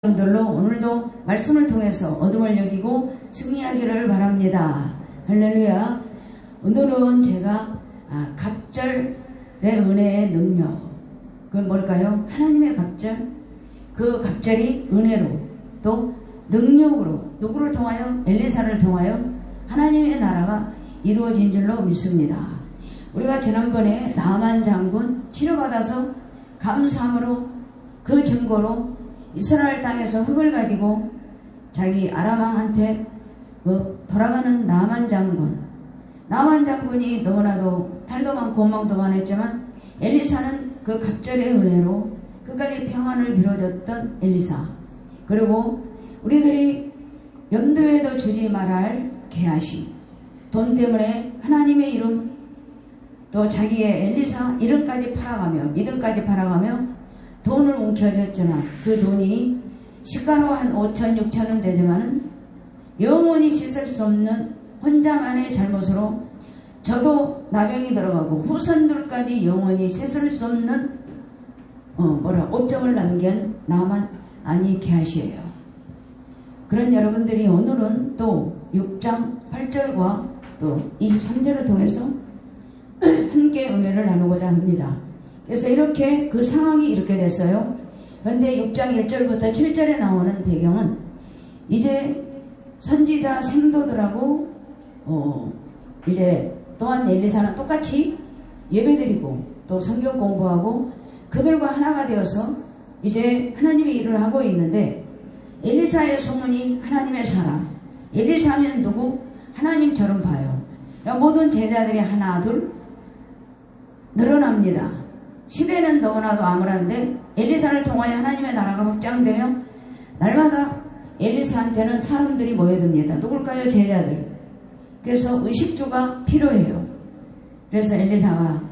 여러분들로 오늘도 말씀을 통해서 어둠을 여기고 승리하기를 바랍니다. 할렐루야. 오늘은 제가 갑절의 은혜의 능력, 그건 뭘까요? 하나님의 갑절, 그 갑절이 은혜로 또 능력으로 누구를 통하여? 엘리사를 통하여 하나님의 나라가 이루어진 줄로 믿습니다. 우리가 지난번에 나만 장군 치료받아서 감사함으로 그 증거로 이스라엘 땅에서 흙을 가지고 자기 아람왕한테 돌아가는 나만 장군이 너무나도 탈도 많고 원망도 많았지만 엘리사는 그 갑절의 은혜로 끝까지 평안을 빌어줬던 엘리사. 그리고 우리들이 염두에도 주지 말아야 게하시, 돈 때문에 하나님의 이름 또 자기의 엘리사 이름까지 팔아가며 믿음까지 팔아가며 돈을 움켜쥐었지만 그 돈이 시가로 한 5천 6천은 되지만은 영원히 씻을 수 없는 혼자만의 잘못으로 저도 나병이 들어가고 후손들까지 영원히 씻을 수 없는 오점을 남긴 나만 아니 게하시예요. 그런 여러분들이 오늘은 또 6장 8절과 또 23절을 통해서 함께 은혜를 나누고자 합니다. 그래서 이렇게 그 상황이 이렇게 됐어요. 그런데 6장 1절부터 7절에 나오는 배경은 이제 선지자 생도들하고 이제 또한 엘리사는 똑같이 예배드리고 또 성경 공부하고 그들과 하나가 되어서 이제 하나님의 일을 하고 있는데, 엘리사의 소문이 하나님의 사람, 엘리사면 누구? 하나님처럼 봐요. 모든 제자들이 하나 둘 늘어납니다. 시대는 너무나도 암울한데 엘리사를 통하여 하나님의 나라가 확장되며 날마다 엘리사한테는 사람들이 모여듭니다. 누굴까요? 제자들. 그래서 의식주가 필요해요. 그래서 엘리사가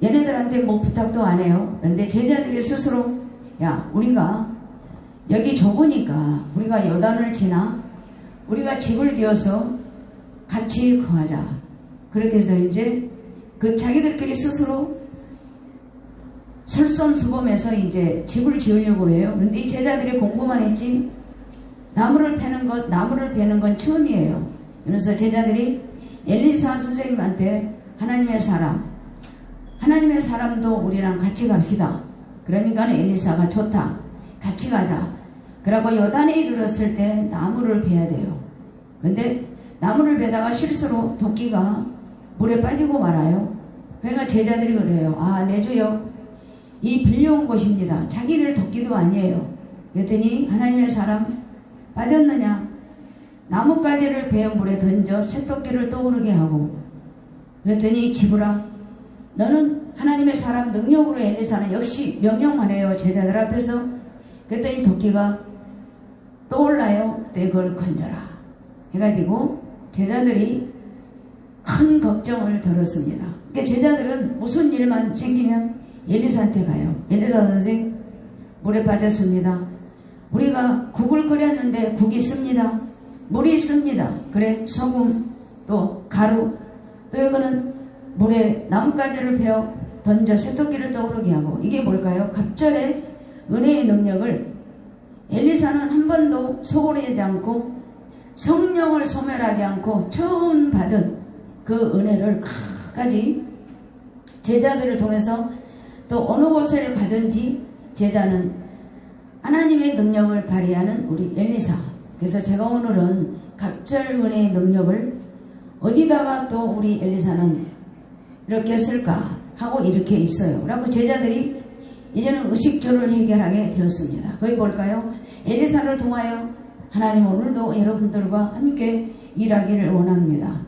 얘네들한테 뭐 부탁도 안 해요. 그런데 제자들이 스스로 야, 우리가 여기 좁으니까 우리가 요단을 지나 우리가 집을 지어서 같이 거하자. 그렇게 해서 이제 그 자기들끼리 스스로 설섬수범해서 이제 집을 지으려고 해요. 그런데 이 제자들이 공부만 했지 나무를 베는 건 처음이에요. 그래서 제자들이 엘리사 선생님한테 하나님의 사람도 우리랑 같이 갑시다. 그러니까 엘리사가 좋다, 같이 가자. 그러고 요단에 이르렀을 때 나무를 베야 돼요. 근데 나무를 베다가 실수로 도끼가 물에 빠지고 말아요. 그러니까 제자들이 그래요. 내 주여, 이 빌려온 곳입니다. 자기들 도끼도 아니에요. 그랬더니 하나님의 사람 빠졌느냐? 나뭇가지를 베어 물에 던져 쇠도끼를 떠오르게 하고, 그랬더니 지브라, 너는 하나님의 사람 능력으로 엘리사는 역시 명령만 해요. 제자들 앞에서. 그랬더니 도끼가 떠올라요. 그때 그걸 건져라 해가지고 제자들이 큰 걱정을 들었습니다. 그러니까 제자들은 무슨 일만 생기면 엘리사한테 가요. 엘리사 선생, 물에 빠졌습니다. 우리가 국을 끓였는데 국이 있습니다. 물이 있습니다. 그래, 소금 또 가루 또 이거는 물에 나뭇가지를 베어 던져 쇠도끼를 떠오르게 하고, 이게 뭘까요? 갑절의 은혜의 능력을 엘리사는 한 번도 소홀하지 않고 성령을 소멸하지 않고 처음 받은 그 은혜를 끝까지 제자들을 통해서 또 어느 곳을 가든지 제자는 하나님의 능력을 발휘하는 우리 엘리사. 그래서 제가 오늘은 갑절 은혜의 능력을 어디다가 또 우리 엘리사는 이렇게 쓸까 하고 이렇게 있어요. 라고 제자들이 이제는 의식주를 해결하게 되었습니다. 그게 뭘까요? 엘리사를 통하여 하나님 오늘도 여러분들과 함께 일하기를 원합니다.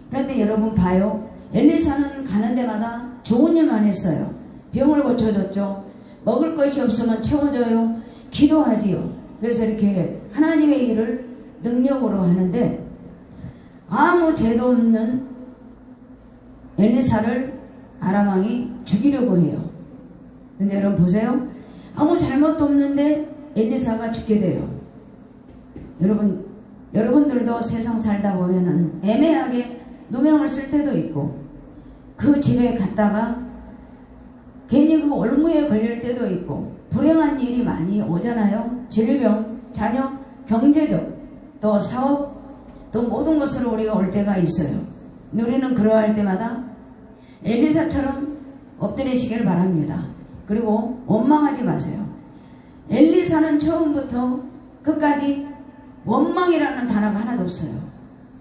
그런데 여러분 봐요. 엘리사는 가는 데마다 좋은 일만 했어요. 병을 고쳐줬죠. 먹을 것이 없으면 채워줘요. 기도하지요. 그래서 이렇게 하나님의 일을 능력으로 하는데 아무 죄도 없는 엘리사를 아람왕이 죽이려고 해요. 근데 여러분 보세요. 아무 잘못도 없는데 엘리사가 죽게 돼요. 여러분들도 세상 살다 보면은 애매하게 누명을 쓸 때도 있고 그 집에 갔다가 괜히 그 올무에 걸릴 때도 있고 불행한 일이 많이 오잖아요. 질병, 자녀, 경제적, 또 사업, 또 모든 것으로 우리가 올 때가 있어요. 우리는 그러할 때마다 엘리사처럼 엎드리시기를 바랍니다. 그리고 원망하지 마세요. 엘리사는 처음부터 끝까지 원망이라는 단어가 하나도 없어요.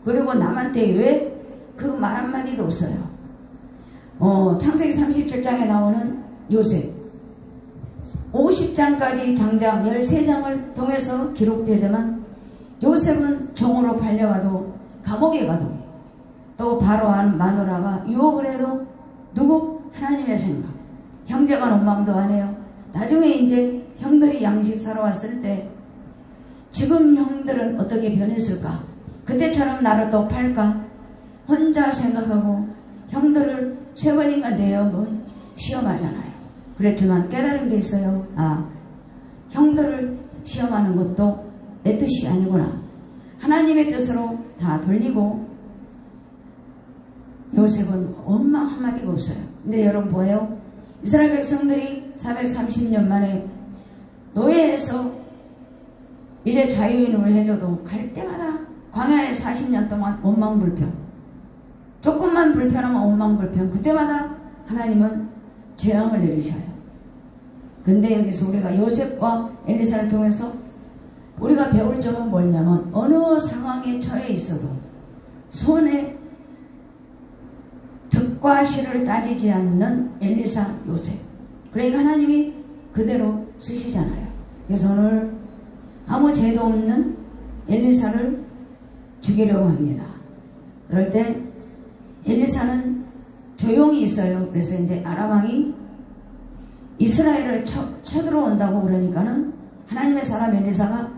그리고 남한테 왜 그 말 한마디도 없어요. 창세기 37장에 나오는 요셉 50장까지 장장 13장을 통해서 기록되지만 요셉은 종으로 팔려가도 감옥에 가도 또 바로한 마누라가 유혹을 해도 누구? 하나님의 생각. 형제간 원망도 안 해요. 나중에 이제 형들이 양식 사러 왔을 때 지금 형들은 어떻게 변했을까? 그때처럼 나를 또 팔까? 혼자 생각하고 형들을 3번인가 4번 시험하잖아요. 그렇지만 깨달은 게 있어요. 형들을 시험하는 것도 내 뜻이 아니구나. 하나님의 뜻으로 다 돌리고 요셉은 원망 한마디가 없어요. 근데 여러분 뭐예요? 이스라엘 백성들이 430년 만에 노예에서 이제 자유인을 해줘도 갈 때마다 광야에 40년 동안 원망불평. 조금만 불편하면 원망불평. 그때마다 하나님은 재앙을 내리셔요. 근데 여기서 우리가 요셉과 엘리사를 통해서 우리가 배울 점은 뭐냐면 어느 상황에 처해 있어도 손에 득과 실을 따지지 않는 엘리사, 요셉. 그러니까 하나님이 그대로 쓰시잖아요. 그래서 오늘 아무 죄도 없는 엘리사를 죽이려고 합니다. 그럴 때 엘리사는 조용히 있어요. 그래서 이제 아람 왕이 이스라엘을 쳐들어온다고 그러니까는 하나님의 사람 엘리사가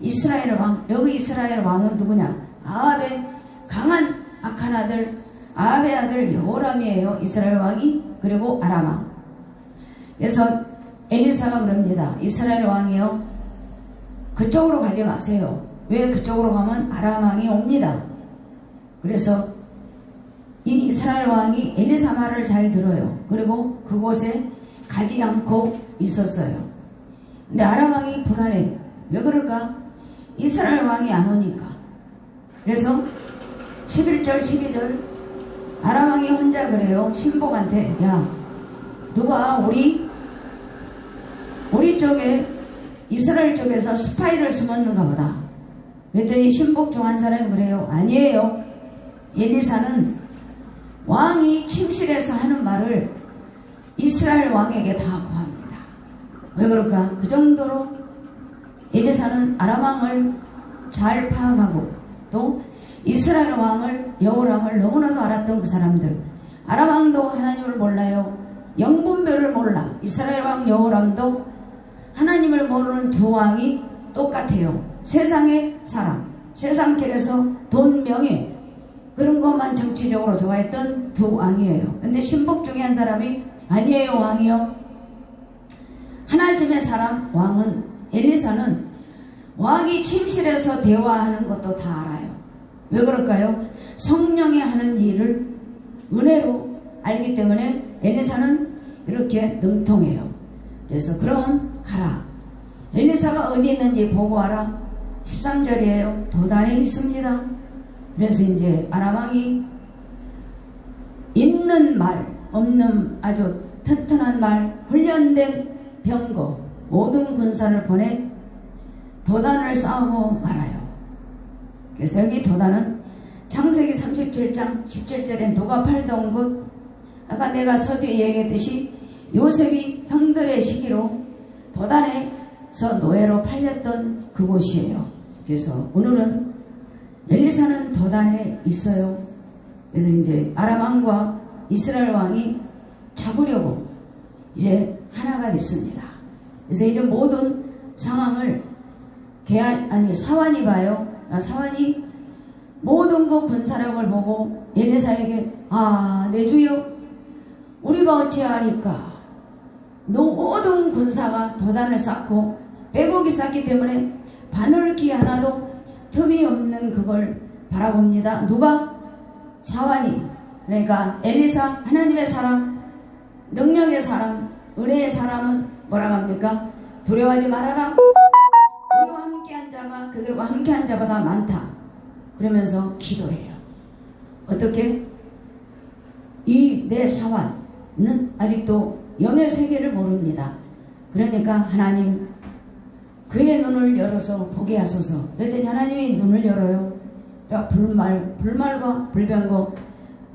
이스라엘 왕, 여기 이스라엘 왕은 누구냐? 아합의 강한 악한 아들, 아합의 아들 여호람이에요. 이스라엘 왕이. 그리고 아람 왕. 그래서 엘리사가 그럽니다. 이스라엘 왕이요, 그쪽으로 가지 마세요. 왜? 그쪽으로 가면 아람 왕이 옵니다. 그래서 이 이스라엘 왕이 엘리사 말을 잘 들어요. 그리고 그곳에 가지 않고 있었어요. 근데 아람 왕이 불안해. 왜 그럴까? 이스라엘 왕이 안 오니까. 그래서 11절 12절 아람 왕이 혼자 그래요. 신복한테, 야, 누가 우리 쪽에 이스라엘 쪽에서 스파이를 숨었는가 보다. 그랬더니 신복 중 한 사람이 그래요. 아니에요. 엘리사는 왕이 침실에서 하는 말을 이스라엘 왕에게 다 고합니다. 왜 그럴까? 그 정도로 엘리사는 아람 왕을 잘 파악하고 또 이스라엘 왕을, 여호람을 너무나도 알았던 그 사람들. 아람 왕도 하나님을 몰라요. 영분별을 몰라. 이스라엘 왕 여호람도 하나님을 모르는 두 왕이 똑같아요. 세상의 사람, 세상 길에서 돈, 명예 그런 것만 정치적으로 좋아했던 두 왕이에요. 근데 신복 중에 한 사람이 아니에요, 왕이요. 하나님의 사람 왕은, 엘리사는 왕이 침실에서 대화하는 것도 다 알아요. 왜 그럴까요? 성령이 하는 일을 은혜로 알기 때문에 엘리사는 이렇게 능통해요. 그래서 그럼 가라. 엘리사가 어디 있는지 보고 와라. 13절이에요. 도단에 있습니다. 그래서 이제 아람 왕이 있는 말, 없는 아주 튼튼한 말, 훈련된 병거, 모든 군사를 보내 도단을 쌓고 말아요. 그래서 여기 도단은 창세기 37장 17절에 누가 팔던 곳, 아까 내가 서두에 얘기했듯이 요셉이 형들의 시기로 도단에서 노예로 팔렸던 그곳이에요. 그래서 오늘은 엘리사는 도단에 있어요. 그래서 이제 아람 왕과 이스라엘 왕이 잡으려고 이제 하나가 됐습니다. 그래서 이런 모든 상황을 사환이 봐요. 사환이 모든 그 군사력을 보고 엘리사에게, 내 주여, 우리가 어찌하니까 모든 군사가 도단을 쌓고 빼곡히 쌓기 때문에 바늘기 하나도 틈이 없는 그걸 바라봅니다. 누가? 사환이. 그러니까 엘리사, 하나님의 사람, 능력의 사람, 은혜의 사람은 뭐라고 합니까? 두려워하지 말아라. 자가 그들과 함께한 자보다 많다. 그러면서 기도해요. 어떻게? 이 내 사환은 아직도 영의 세계를 모릅니다. 그러니까 하나님 그의 눈을 열어서 보게 하소서. 그랬더니 하나님이 눈을 열어요. 불말과 불병거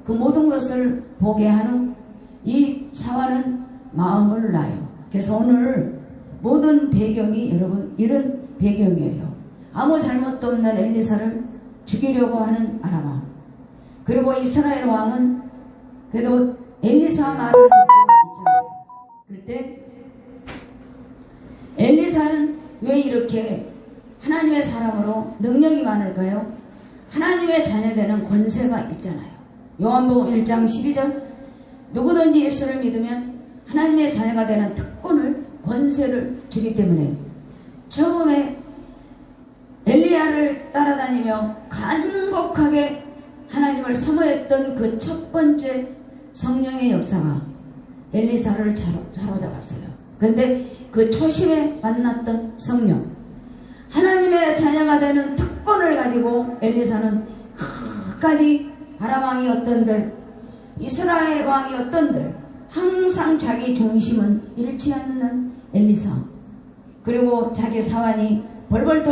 그 모든 것을 보게 하는 이 사환은 마음을 놔요. 그래서 오늘 모든 배경이 여러분 이런 배경이에요. 아무 잘못도 없는 엘리사를 죽이려고 하는 아람. 그리고 이스라엘 왕은 그래도 엘리사 말을 듣고 있잖아요. 그럴 때 엘리사는 왜 이렇게 하나님의 사람으로 능력이 많을까요? 하나님의 자녀되는 권세가 있잖아요. 요한복음 1장 12절 누구든지 예수를 믿으면 하나님의 자녀가 되는 특권을 권세를 주기 때문에 처음에 엘리야를 따라다니며 간곡하게 하나님을 사모했던 그 첫 번째 성령의 역사가 엘리사를 사로잡았어요. 그런데 그 초심에 만났던 성령 하나님의 자녀가 되는 특권을 가지고 엘리사는 끝까지 아람 왕이 어떤들 이스라엘 왕이 어떤들 항상 자기 중심은 잃지 않는 엘리사. 그리고 자기 사환이 벌벌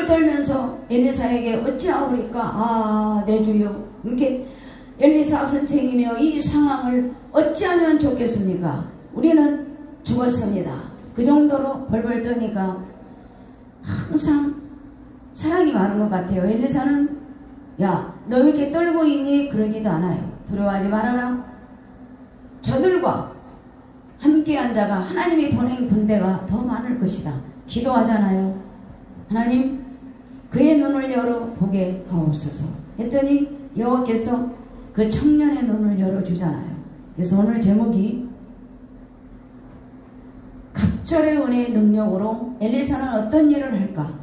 떨면서 엘리사에게 어찌하오리까 내 주여 이렇게 엘리사 선생이며 이 상황을 어찌하면 좋겠습니까? 우리는 죽었습니다. 그 정도로 벌벌 떠니까 항상 사랑이 많은 것 같아요. 엘리사는 야 너 왜 이렇게 떨고 있니? 그러지도 않아요. 두려워하지 말아라. 저들과 함께한 자가 하나님이 보낸 군대가 더 많을 것이다. 기도하잖아요. 하나님 그의 눈을 열어 보게 하옵소서 했더니 여호와께서 그 청년의 눈을 열어주잖아요. 그래서 오늘 제목이 갑절의 은혜의 능력으로 엘리사는 어떤 일을 할까?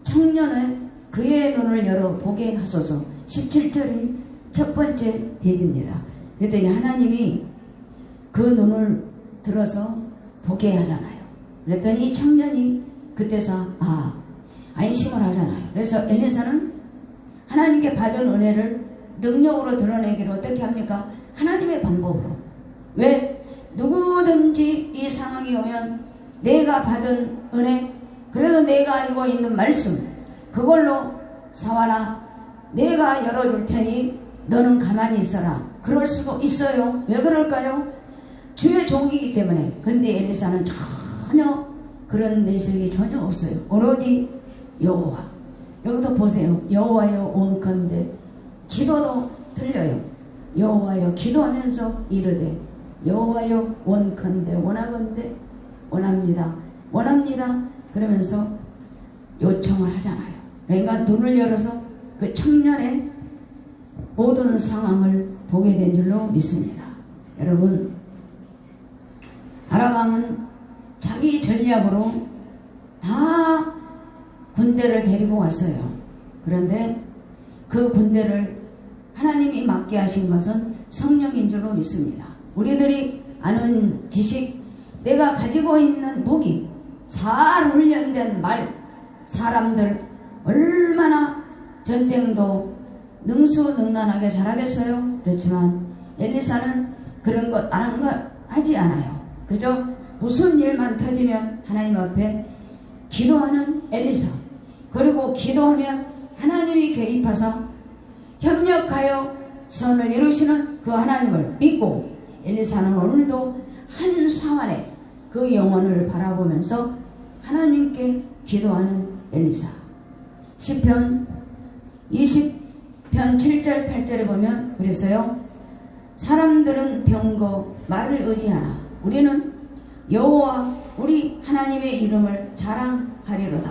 청년은 그의 눈을 열어 보게 하소서. 17절이 첫 번째 대지입니다. 그랬더니 하나님이 그 눈을 들어서 보게 하잖아요. 그랬더니 이 청년이 그때서 안심을 하잖아요. 그래서 엘리사는 하나님께 받은 은혜를 능력으로 드러내기를 어떻게 합니까? 하나님의 방법으로. 왜? 누구든지 이 상황이 오면 내가 받은 은혜, 그래도 내가 알고 있는 말씀, 그걸로 사와라, 내가 열어줄 테니 너는 가만히 있어라. 그럴 수도 있어요. 왜 그럴까요? 주의 종이기 때문에. 근데 엘리사는 전혀 그런 내색이 전혀 없어요. 오로지 여호와. 여기도 보세요. 여호와여 원컨대. 기도도 들려요. 여호와여 기도하면서 이르되 여호와여 원컨대 원하건대 원합니다. 원합니다. 그러면서 요청을 하잖아요. 그러니까 눈을 열어서 그 청년의 모든 상황을 보게 된 줄로 믿습니다. 여러분 아람 왕은 자기 전략으로 다 군대를 데리고 왔어요. 그런데 그 군대를 하나님이 맡게 하신 것은 성령인 줄로 믿습니다. 우리들이 아는 지식, 내가 가지고 있는 무기, 잘 훈련된 말, 사람들 얼마나 전쟁도 능수능란하게 잘하겠어요? 그렇지만 엘리사는 그런 것 하지 않아요. 그저 무슨 일만 터지면 하나님 앞에 기도하는 엘리사. 그리고 기도하면 하나님이 개입하사 협력하여 선을 이루시는 그 하나님을 믿고 엘리사는 오늘도 한 사환의 그 영혼을 바라보면서 하나님께 기도하는 엘리사. 시편 20편 7절 8절에 보면 그랬어요. 사람들은 병거 말을 의지하나 우리는 여호와 우리 하나님의 이름을 자랑하리로다.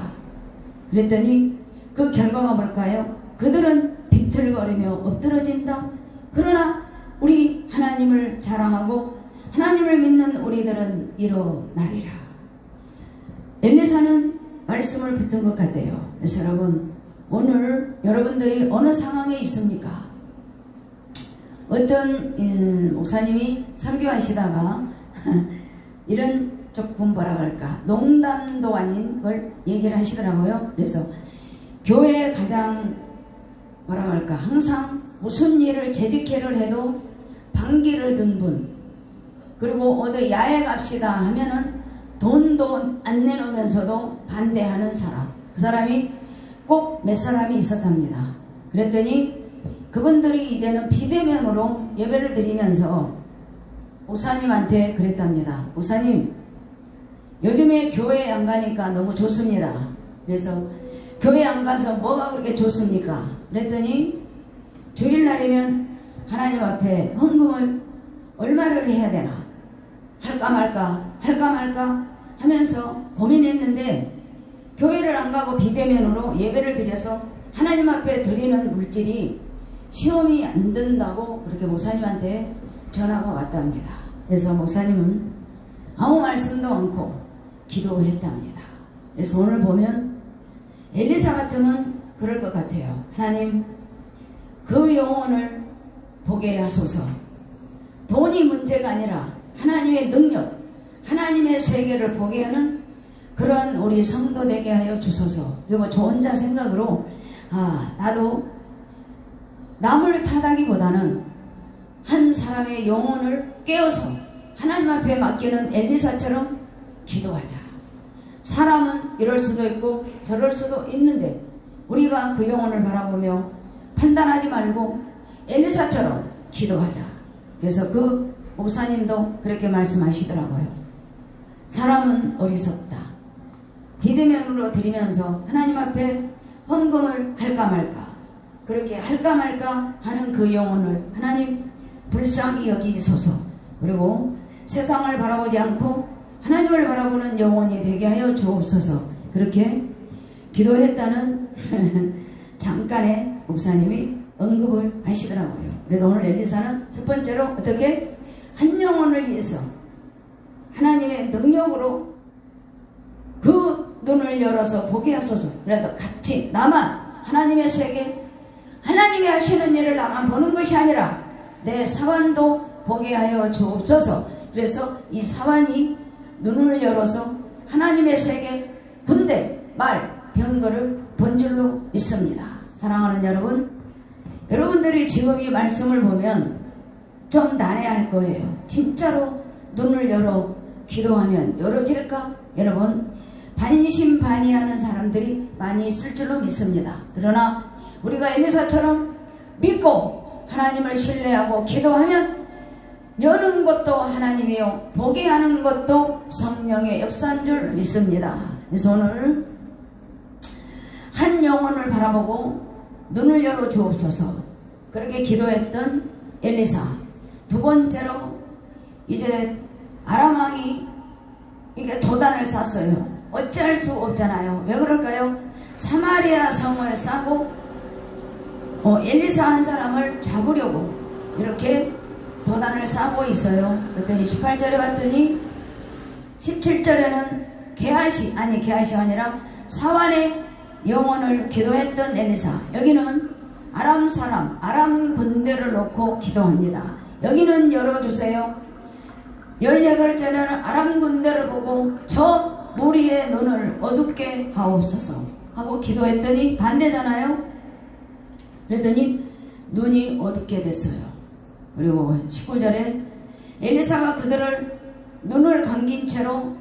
그랬더니 그 결과가 뭘까요? 그들은 비틀거리며 엎드러진다. 그러나 우리 하나님을 자랑하고 하나님을 믿는 우리들은 일어나리라. 엘리사는 말씀을 붙은 것 같아요. 그래서 여러분 오늘 여러분들이 어느 상황에 있습니까? 어떤 목사님이 설교하시다가 이런 조금 뭐라 그럴까 농담도 아닌 걸 얘기를 하시더라고요. 그래서 교회에 가장 뭐라 그럴까 항상 무슨 일을 재직회를 해도 반기를 든 분, 그리고 어디 야외 갑시다 하면은 돈도 안 내놓으면서도 반대하는 사람, 그 사람이 꼭 몇 사람이 있었답니다. 그랬더니 그분들이 이제는 비대면으로 예배를 드리면서 목사님한테 그랬답니다. 목사님, 요즘에 교회 안 가니까 너무 좋습니다. 그래서 교회 안 가서 뭐가 그렇게 좋습니까? 그랬더니 주일날이면 하나님 앞에 헌금을 얼마를 해야 되나, 할까 말까 하면서 고민했는데, 교회를 안 가고 비대면으로 예배를 드려서 하나님 앞에 드리는 물질이 시험이 안 든다고 그렇게 목사님한테 전화가 왔답니다. 그래서 목사님은 아무 말씀도 않고 기도했답니다. 그래서 오늘 보면 엘리사 같으면 그럴 것 같아요. 하나님, 그 영혼을 보게 하소서. 돈이 문제가 아니라 하나님의 능력, 하나님의 세계를 보게 하는 그런 우리 성도 되게 하여 주소서. 그리고 저 혼자 생각으로 나도 남을 탓하기보다는 한 사람의 영혼을 깨워서 하나님 앞에 맡기는 엘리사처럼 기도하자. 사람은 이럴 수도 있고 저럴 수도 있는데 우리가 그 영혼을 바라보며 판단하지 말고 엘리사처럼 기도하자. 그래서 그 목사님도 그렇게 말씀하시더라고요. 사람은 어리석다. 비대면으로 드리면서 하나님 앞에 헌금을 할까 말까, 그렇게 할까 말까 하는 그 영혼을 하나님 불쌍히 여기소서. 그리고 세상을 바라보지 않고 하나님을 바라보는 영혼이 되게 하여 주옵소서. 그렇게 기도했다는 잠깐의 목사님이 언급을 하시더라고요. 그래서 오늘 엘리사는 첫 번째로 어떻게 한 영혼을 위해서 하나님의 능력으로 그 눈을 열어서 보게 하소서. 그래서 같이 나만 하나님의 세계, 하나님이 하시는 일을 나만 보는 것이 아니라 내 사환도 보게 하여 주옵소서. 그래서 이 사환이 눈을 열어서 하나님의 세계, 군대, 말, 병거를 본 줄로 믿습니다. 사랑하는 여러분, 여러분들이 지금 이 말씀을 보면 좀 난해할 거예요. 진짜로 눈을 열어 기도하면 열어질까? 여러분, 반신반의하는 사람들이 많이 있을 줄로 믿습니다. 그러나 우리가 엘리사처럼 믿고 하나님을 신뢰하고 기도하면 여는 것도 하나님이요 보게 하는 것도 성령의 역사인 줄 믿습니다. 그래서 오늘 한 영혼을 바라보고 눈을 열어 주옵소서. 그렇게 기도했던 엘리사. 두 번째로 이제 아람 왕이 이게 도단을 쌌어요. 어찌할 수 없잖아요. 왜 그럴까요? 사마리아 성을 싸고 엘리사 한 사람을 잡으려고 이렇게 도단을 싸고 있어요. 그랬더니 18절에 봤더니 17절에는 게하시가 아니라 사환의 영혼을 기도했던 엘리사. 여기는 아람 사람, 아람 군대를 놓고 기도합니다. 여기는 열어주세요. 18절에는 아람 군대를 보고 저 무리의 눈을 어둡게 하옵소서 하고 기도했더니 반대잖아요. 그랬더니 눈이 어둡게 됐어요. 그리고 19절에 엘리사가 그들을 눈을 감긴 채로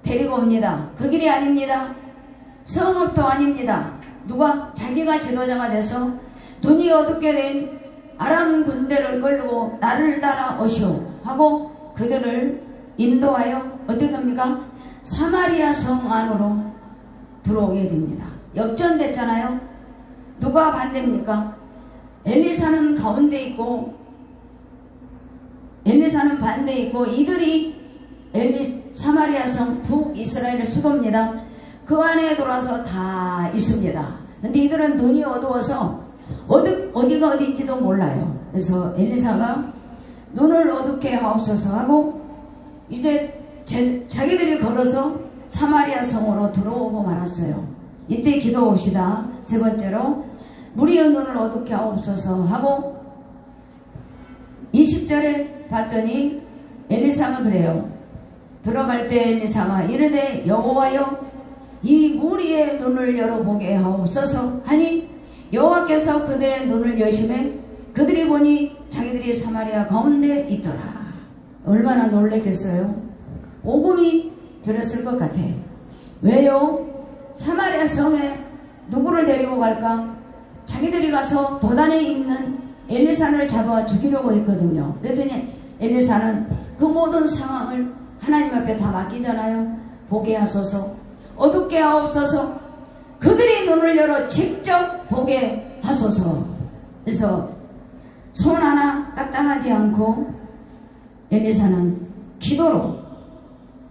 데리고 옵니다. 그 길이 아닙니다. 성읍도 아닙니다. 누가 자기가 지도자가 돼서 눈이 어둡게 된 아람 군대를 끌고 나를 따라 오시오 하고 그들을 인도하여 어떻게 합니까? 사마리아 성 안으로 들어오게 됩니다. 역전됐잖아요. 누가 반대입니까? 엘리사는 가운데 있고 엘리사는 반대에 있고 이들이 사마리아 성 북이스라엘의 수도입니다. 그 안에 들어와서 다 있습니다. 근데 이들은 눈이 어두워서 어디가 어딘지도 몰라요. 그래서 엘리사가 눈을 어둡게 하옵소서 하고 이제 자기들이 걸어서 사마리아 성으로 들어오고 말았어요. 이때 기도합시다. 세 번째로 무리의 눈을 어둡게 하옵소서 하고 20절에 봤더니 엘리사가 그래요. 들어갈 때 엘리사가 이르되 여호와여 이 무리의 눈을 열어보게 하옵소서 하니 여호와께서 그들의 눈을 여심해 그들이 보니 자기들이 사마리아 가운데 있더라. 얼마나 놀랬겠어요. 오금이 들었을 것 같아. 왜요? 사마리아 성에 누구를 데리고 갈까? 자기들이 가서 도단에 있는 엘리사를 잡아 죽이려고 했거든요. 그랬더니 엘리사는 그 모든 상황을 하나님 앞에 다 맡기잖아요. 보게 하소서, 어둡게 하옵소서, 그들이 눈을 열어 직접 보게 하소서. 그래서 손 하나 까딱하지 않고 엘리사는 기도로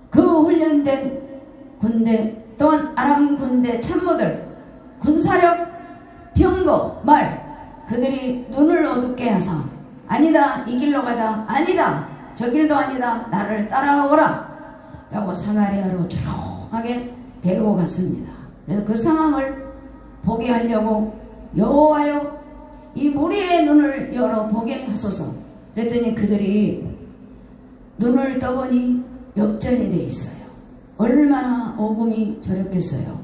그 훈련된 군대 또한 아람 군대 참모들, 군사력, 병거, 말, 그들이 눈을 어둡게 하사 아니다 이 길로 가자, 아니다 저 길도 아니다 나를 따라오라 라고 사마리아로 조용하게 데리고 갔습니다. 그래서 그 상황을 보게 하려고 여호와여 이 무리의 눈을 열어 보게 하소서 그랬더니 그들이 눈을 떠보니 역전이 돼 있어요. 얼마나 오금이 저렸겠어요.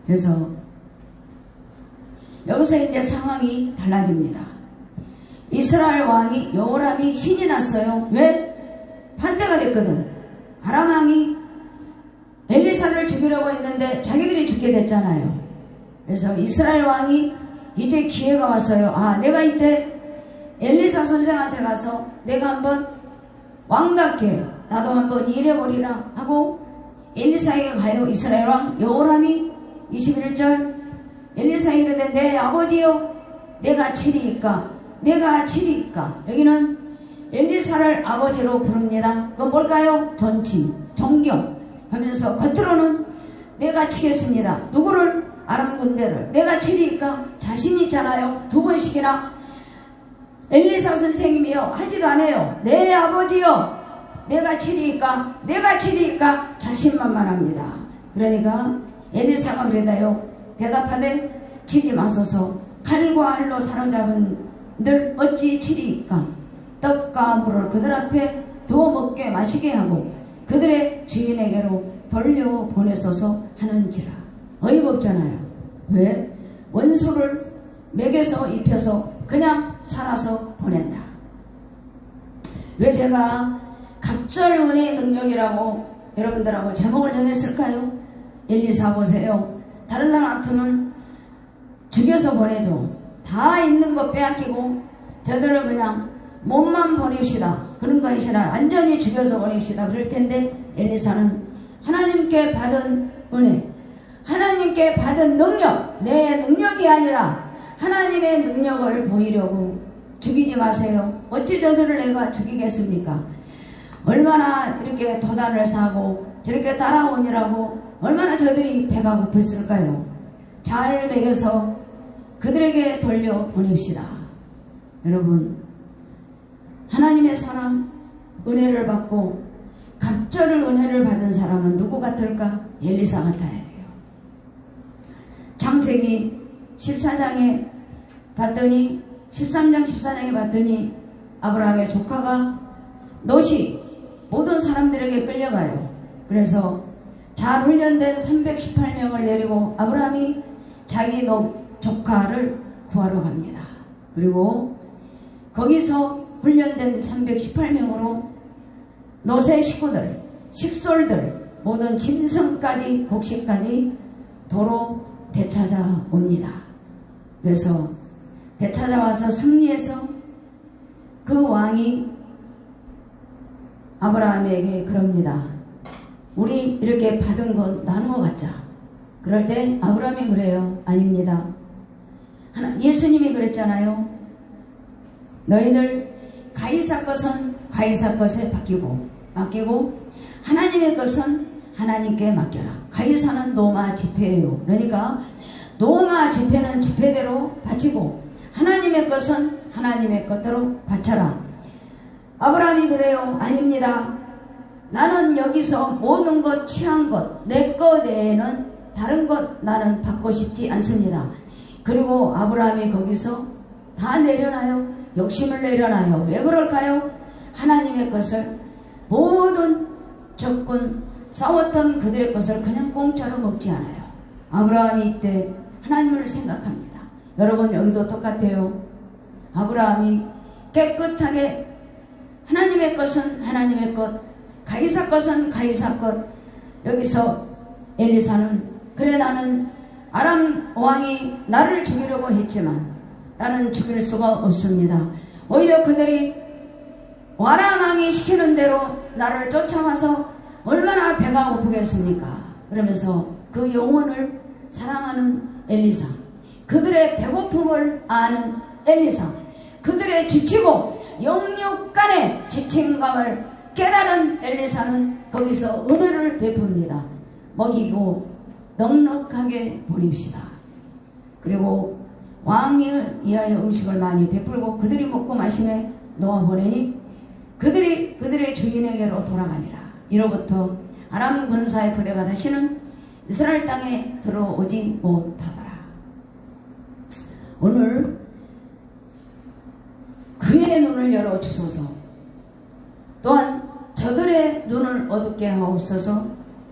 그래서 여기서 이제 상황이 달라집니다. 이스라엘 왕이 여호람이 신이 났어요. 왜? 반대가 됐거든. 아람 왕이 엘리사를 죽이려고 했는데 자기들이 죽게 됐잖아요. 그래서 이스라엘 왕이 이제 기회가 왔어요. 내가 이때 엘리사 선생한테 가서 내가 한번 왕답게 나도 한번 일해버리라 하고 엘리사에게 가요. 이스라엘 왕 여호람이 21절 엘리사에게 이르되 내 아버지여 내가 치리이까 내가 치리이까. 여기는 엘리사를 아버지로 부릅니다. 그건 뭘까요? 존칭, 존경 하면서 겉으로는 내가 치겠습니다. 누구를? 아람 군대를. 내가 치리이까? 자신 있잖아요. 두 번씩이나 엘리사 선생님이요 하지도 않아요. 내 아버지요 내가 치리이까 내가 치리이까 자신만만합니다. 그러니까 엘리사가 그러다요 대답하되 치지 마소서 칼과 할로 사로잡은 늘 어찌 치리이까. 떡과 물을 그들 앞에 두어 먹게 마시게 하고 그들의 주인에게로 돌려보내소서 하는지라. 어이가 없잖아요. 왜? 원수를 먹여서 입혀서 그냥 살아서 보낸다. 왜 제가 갑절 은혜의 능력이라고 여러분들하고 제목을 정했을까요? 엘리사 보세요. 다른 사람한테는 죽여서 보내줘. 다 있는 거 빼앗기고 저들을 그냥 몸만 보냅시다. 그런 거 아니시라 완전히 죽여서 보냅시다. 그럴 텐데 엘리사는 하나님께 받은 은혜, 하나님께 받은 능력, 내 능력이 아니라 하나님의 능력을 보이려고 죽이지 마세요. 어찌 저들을 내가 죽이겠습니까? 얼마나 이렇게 도단을 사고 저렇게 따라오니라고 얼마나 저들이 배가 고팠을까요? 잘 먹여서 그들에게 돌려보냅시다. 여러분, 하나님의 사랑, 은혜를 받고 갑절을 은혜를 받은 사람은 누구 같을까? 엘리사 같아야 돼요. 창세기 14장에 봤더니 13장 14장에 봤더니 아브라함의 조카가 롯이 모든 사람들에게 끌려가요. 그래서 잘 훈련된 318명을 내리고 아브라함이 자기 조카를 구하러 갑니다. 그리고 거기서 훈련된 318명으로 롯의 식구들, 식솔들, 모든 짐승까지 곡식까지 도로 되찾아옵니다. 그래서 되찾아와서 승리해서 그 왕이 아브라함에게 그럽니다. 우리 이렇게 받은 것 나누어 갖자. 그럴 때 아브라함이 그래요. 아닙니다. 예수님이 그랬잖아요. 너희들 가이사 것은 가이사 것에 맡기고 하나님의 것은 하나님께 맡겨라. 가이사는 로마 지폐예요. 그러니까 로마 지폐는 지폐대로 바치고 하나님의 것은 하나님의 것대로 바쳐라. 아브라함이 그래요. 아닙니다. 나는 여기서 모든 것 취한 것 내 것 외에는 다른 것 나는 받고 싶지 않습니다. 그리고 아브라함이 거기서 다 내려놔요. 욕심을 내려놔요. 왜 그럴까요? 하나님의 것을 모든 적군 싸웠던 그들의 것을 그냥 공짜로 먹지 않아요. 아브라함이 이때 하나님을 생각합니다. 여러분 여기도 똑같아요. 아브라함이 깨끗하게 하나님의 것은 하나님의 것, 가이사 것은 가이사 것. 여기서 엘리사는 그래 나는 아람 왕이 나를 죽이려고 했지만 나는 죽일 수가 없습니다. 오히려 그들이 아람 왕이 시키는 대로 나를 쫓아와서 얼마나 배가 고프겠습니까? 그러면서 그 영혼을 사랑하는 엘리사, 그들의 배고픔을 아는 엘리사, 그들의 지치고 영육간의 지침감을 깨달은 엘리사는 거기서 은혜를 베풉니다. 먹이고 넉넉하게 보냅시다. 그리고 왕이 이하여 음식을 많이 베풀고 그들이 먹고 마시며 놓아보내니 그들이 그들의 주인에게로 돌아가니라. 이로부터 아람 군사의 부대가 다시는 이스라엘 땅에 들어오지 못하더라. 오늘 그의 눈을 열어 주소서. 또한 저들의 눈을 어둡게 하옵소서.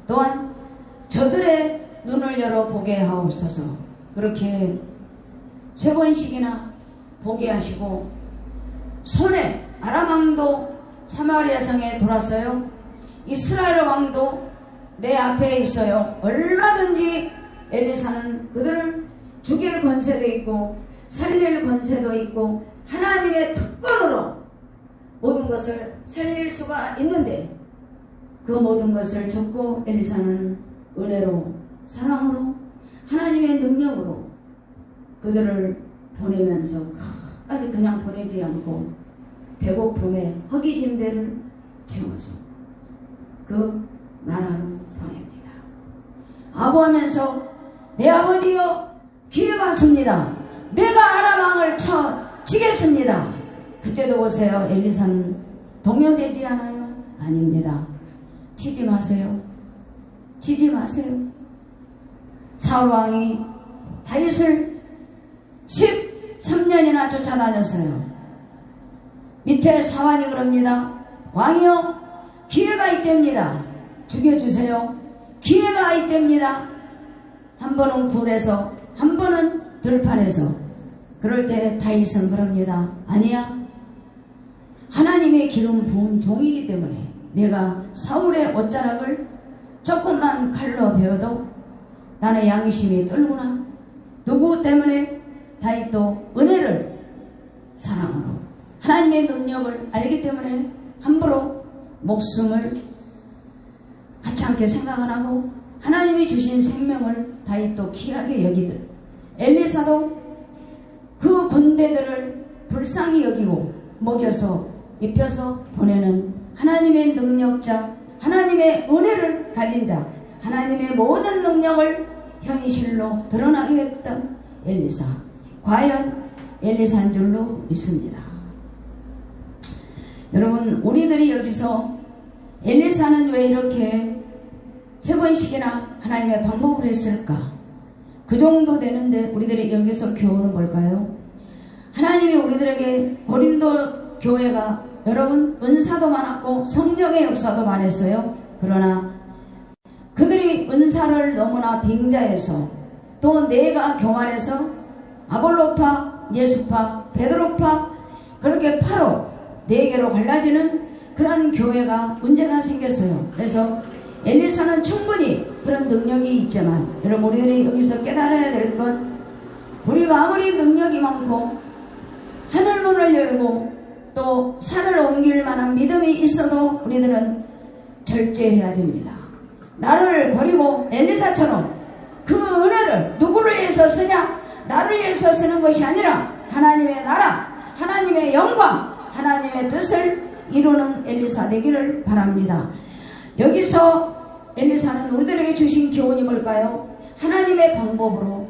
또한 저들의 눈을 열어 보게 하옵소서. 그렇게 3번씩이나 보게 하시고 손에 아람 왕도 사마리아 성에 돌았어요. 이스라엘 왕도 내 앞에 있어요. 얼마든지 엘리사는 그들을 죽일 권세도 있고 살릴 권세도 있고 하나님의 특권으로 모든 것을 살릴 수가 있는데 그 모든 것을 줬고 엘리사는 은혜로 사랑으로 하나님의 능력으로 그들을 보내면서 끝까지 그냥 보내지 않고 배고픔에 허기짐대를 채워서 그 나라로 보냅니다. 아부하면서 내 아버지여 기회가 왔습니다. 내가 아람 왕을 치겠습니다. 그때도 보세요. 엘리사는 동요되지 않아요? 아닙니다. 치지 마세요. 치지 마세요. 사울 왕이 다윗을 13년이나 쫓아다녔어요. 밑에 사환이 그럽니다. 왕이여 기회가 있답니다. 죽여주세요. 기회가 있답니다. 한 번은 굴에서 한 번은 들판에서. 그럴 때 다윗은 그럽니다. 아니야. 하나님의 기름 부은 종이기 때문에 내가 사울의 옷자락을 조금만 칼로 베어도 나는 양심이 떨구나. 누구 때문에? 다윗도 은혜를 사랑으로 하나님의 능력을 알기 때문에 함부로 목숨을 하찮게 생각 안 하고 하나님이 주신 생명을 다윗도 귀하게 여기듯 엘리사도 그 군대들을 불쌍히 여기고 먹여서 입혀서 보내는 하나님의 능력자, 하나님의 은혜를 가진 자, 하나님의 모든 능력을 현실로 드러나게 했던 엘리사. 과연 엘리사인 줄로 믿습니다. 여러분, 우리들이 여기서 엘리사는 왜 이렇게 3번씩이나 하나님의 방법을 했을까? 그 정도 되는데 우리들이 여기서 교훈은 뭘까요? 하나님이 우리들에게 고린도 교회가 여러분 은사도 많았고 성령의 역사도 많았어요. 그러나 그들이 은사를 너무나 빙자해서 또 내가 교만해서 아볼로파, 예수파, 베드로파 그렇게 파로 4개로 갈라지는 그런 교회가 문제가 생겼어요. 그래서 엘리사는 충분히 그런 능력이 있지만 여러분 우리들이 여기서 깨달아야 될 건 우리가 아무리 능력이 많고 하늘문을 열고 또 산을 옮길 만한 믿음이 있어도 우리들은 절제해야 됩니다. 나를 버리고 엘리사처럼 그 은혜를 누구를 위해서 쓰냐? 나를 위해서 쓰는 것이 아니라 하나님의 나라, 하나님의 영광, 하나님의 뜻을 이루는 엘리사 되기를 바랍니다. 여기서 엘리사는 우리들에게 주신 교훈이 뭘까요? 하나님의 방법으로,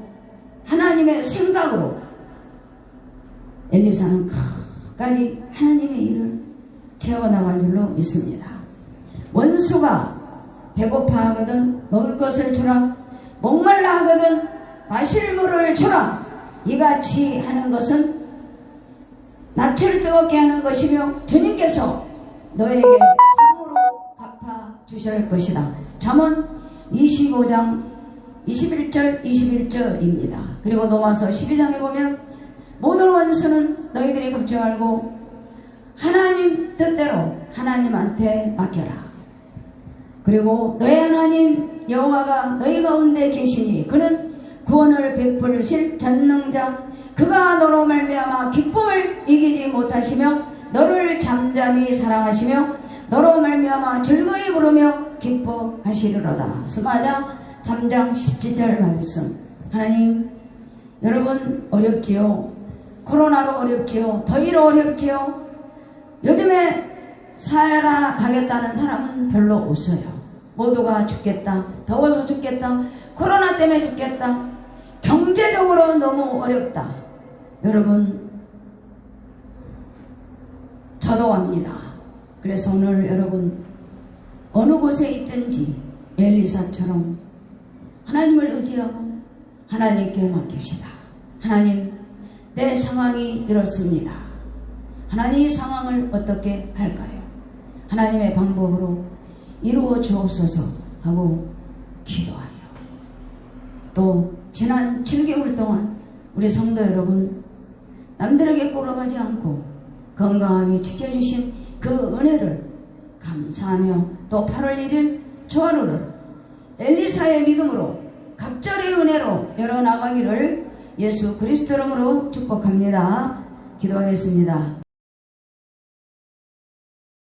하나님의 생각으로 엘리사는 끝까지 하나님의 일을 채워나간 줄로 믿습니다. 원수가 배고파 하거든 먹을 것을 주라, 목말라 하거든 마실 물을 주라. 이같이 하는 것은 낯을 뜨겁게 하는 것이며 주님께서 너에게 상으로 갚아 주실 것이다. 잠언 25장 21절 21절입니다. 그리고 넘어서 12장에 보면 모든 원수는 너희들이 걱정 말고 하나님 뜻대로 하나님한테 맡겨라. 그리고 너희 하나님 여호와가 너희 가운데 계시니 그는 구원을 베푸실 전능자, 그가 너로 말미암아 기쁨을 이기지 못하시며 너를 잠잠히 사랑하시며 너로 말미암아 즐거이 부르며 기뻐하시리로다. 스마자 3장 17절 말씀. 하나님, 여러분 어렵지요. 코로나로 어렵지요. 더위로 어렵지요. 요즘에 살아가겠다는 사람은 별로 없어요. 모두가 죽겠다, 더워서 죽겠다, 코로나 때문에 죽겠다, 경제적으로 너무 어렵다. 여러분, 저도 압니다. 그래서 오늘 여러분 어느 곳에 있든지 엘리사처럼 하나님을 의지하고 하나님께 맡깁시다. 하나님, 내 상황이 이렇습니다. 하나님, 이 상황을 어떻게 할까요? 하나님의 방법으로 이루어 주옵소서 하고 기도하여, 또 지난 7개월 동안 우리 성도 여러분 남들에게 꼴아가지 않고 건강하게 지켜주신 그 은혜를 감사하며 또 8월 1일 초하루를 엘리사의 믿음으로 갑절의 은혜로 열어나가기를 예수 그리스도 이름으로 축복합니다. 기도하겠습니다.